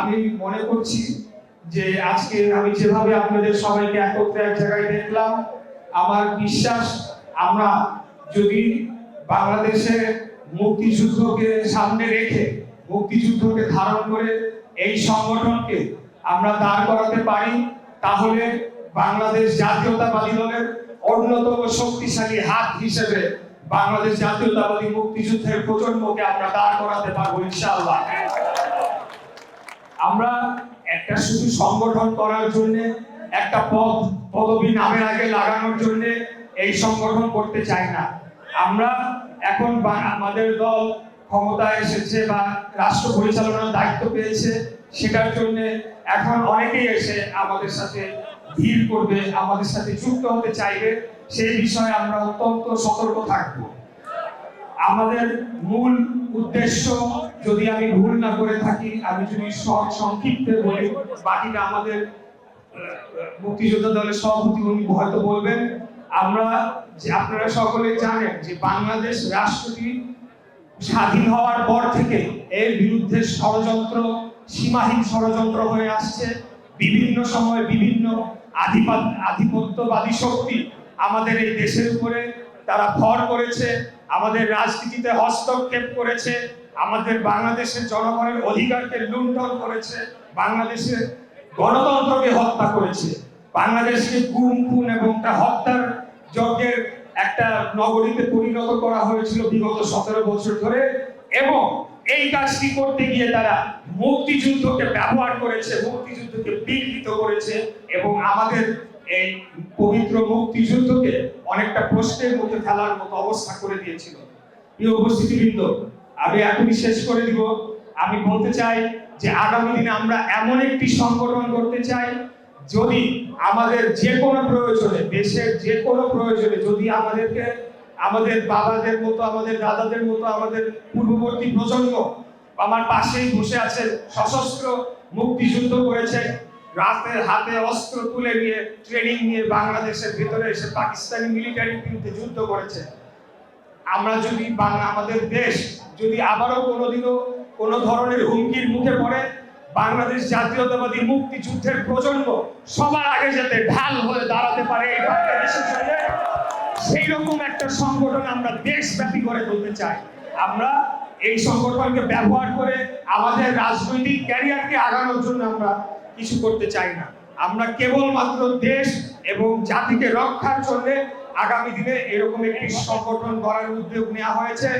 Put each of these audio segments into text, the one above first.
আমি মনে করছি যে আজকে আমি যেভাবে আপনাদের সবাইকে একত্রে এক জায়গায় দেখলাম, আমার বিশ্বাস আমরা যদি বাংলাদেশে মুক্তিযুদ্ধকে সামনে রেখে, মুক্তিযুদ্ধকে ধারণ করে এই সংগঠনকে আমরা দাঁড় করাতে পারি, তাহলে বাংলাদেশ জাতীয়তাবাদী দলের অন্যতম শক্তিশালী হাত হিসেবে বাংলাদেশ জাতীয়তাবাদী মুক্তিযুদ্ধের প্রজন্মকে আমরা দাঁড় করাতে পারবো ইনশাআল্লাহ। আমরা একটা শুধু সংগঠন করার জন্য, একটা পদবি নামের আগে লাগানোর জন্য এই সংগঠন করতে চাই না। আমরা এখন আমাদের দল ক্ষমতায় এসেছে বা রাষ্ট্র পরিচালনার দায়িত্ব পেয়েছে, সেটার জন্য এখন অনেকেই এসে আমাদের সাথে ভিড় করবে, আমাদের সাথে যুক্ত হতে চাইবে। সেই বিষয়ে আমরা অত্যন্ত সতর্ক থাকব। আমাদের মূল উদ্দেশ্য, যদি আমি ভুল না করে থাকি, আমি যদি সংক্ষিপ্তে বলি, বাকিটা আমাদের মুক্তিযোদ্ধা দলের সভাপতি উনি হয়তো বলবেন। আপনারা সকলে জানেন যে বাংলাদেশ রাষ্ট্রটি স্বাধীন হওয়ার পর থেকে এর বিরুদ্ধে ষড়যন্ত্র, সীমাহীন ষড়যন্ত্র হয়ে আসছে। বিভিন্ন সময় বিভিন্ন আধিপত্যবাদী শক্তি আমাদের এই দেশের উপরে তারা ভর করেছে, আমাদের রাজনীতিতে হস্তক্ষেপ করেছে, আমাদের বাংলাদেশের জনগণের অধিকারকে লুণ্ঠন করেছে, বাংলাদেশের গণতন্ত্রকে হত্যা করেছে, বাংলাদেশকে গুম খুন এবং হত্যার যজ্ঞের একটা নগরীতে পরিণত করা হয়েছিল বিগত 17 বছর ধরে। এবং এই কাজটি করতে গিয়ে তারা মুক্তিযুদ্ধকে ব্যবহার করেছে, মুক্তিযুদ্ধকে বিকৃত করেছে এবং আমাদের এই পবিত্র মুক্তিযুদ্ধকে অনেকটা প্রশ্নের মধ্যে ফেলার মতো অবস্থা করে দিয়েছিল। প্রিয় উপস্থিতিবৃন্দ, আমি এখনই শেষ করে দিব। আমি বলতে চাই যে আগামী দিনে আমরা এমন একটি সংগঠন করতে চাই, যদি আমাদের যে কোনো প্রয়োজনে, দেশের যে কোনো প্রয়োজনে, যদি আমাদেরকে আমাদের বাবাদের মতো, আমাদের দাদাদের মতো, আমাদের পূর্ববর্তী প্রজন্ম আমার পাশেই বসে আছেন, সশস্ত্র মুক্তিযুদ্ধ করেছে, রাতের হাতে অস্ত্র তুলে নিয়ে ট্রেনিং নিয়ে বাংলাদেশের ভিতরে এসে পাকিস্তানি মিলিটারির বিরুদ্ধে যুদ্ধ করেছে। আমরা যদি আমাদের দেশ যদি আবারও কোনোদিনও কোনো ধরনের হুমকির মুখে পড়ে, বাংলাদেশ জাতীয়তাবাদী মুক্তিযুদ্ধের প্রজন্ম সবার আগে যাতে ঢাল হয়ে দাঁড়াতে পারে এই বাংলাদেশের জন্য, সেই রকম একটা সংগঠন আমরা দেশব্যাপী করে তুলতে চাই। আমরা এই সংগঠনকে ব্যবহার করে আমাদের রাজনৈতিক ক্যারিয়ারকে আগানোর জন্য আমরা কিছু করতে চাই না। আমরা কেবলমাত্র দেশ এবং জাতিকে রক্ষার জন্য আগামী দিনে এরকম একটি সংগঠন গড়ার উদ্যোগ নেওয়া হয়েছে।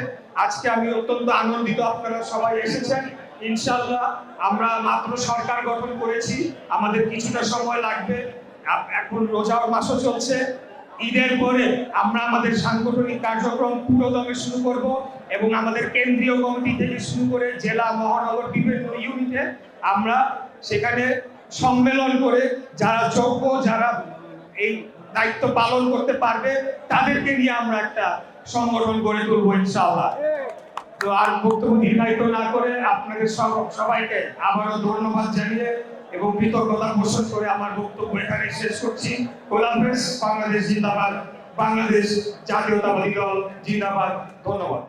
আজকে আমি অত্যন্ত আনন্দিত আপনারা সবাই এসেছেন। ইনশাআল্লাহ আমরা মাত্র সরকার গঠন করেছি, আমাদের কিছুটা সময় লাগবে। এখন রোজার মাসও চলছে, ঈদের পরে আমরা আমাদের সাংগঠনিক কার্যক্রম পুরোদমে শুরু করব এবং আমাদের কেন্দ্রীয় কমিটি থেকে শুরু করে জেলা, মহানগর, বিভিন্ন ইউনিটে আমরা সেখানে সম্মেলন করে যারা যোগ্য, যারা এই দায়িত্ব পালন করতে পারবে, তাদেরকে নিয়ে আমরা একটা সংগঠন গড়ে তুলবো ইনশাআল্লাহ। তো আর বক্তব্য দীর্ঘায়িত না করে আপনাদের সবাইকে আবারও ধন্যবাদ জানিয়ে এবং কৃতজ্ঞতা পোষণ করে আমার বক্তব্য এখানে শেষ করছি। খোলা হাফেজ। বাংলাদেশ জিন্দাবাদ, বাংলাদেশ জাতীয়তাবাদী দল জিন্দাবাদ। ধন্যবাদ।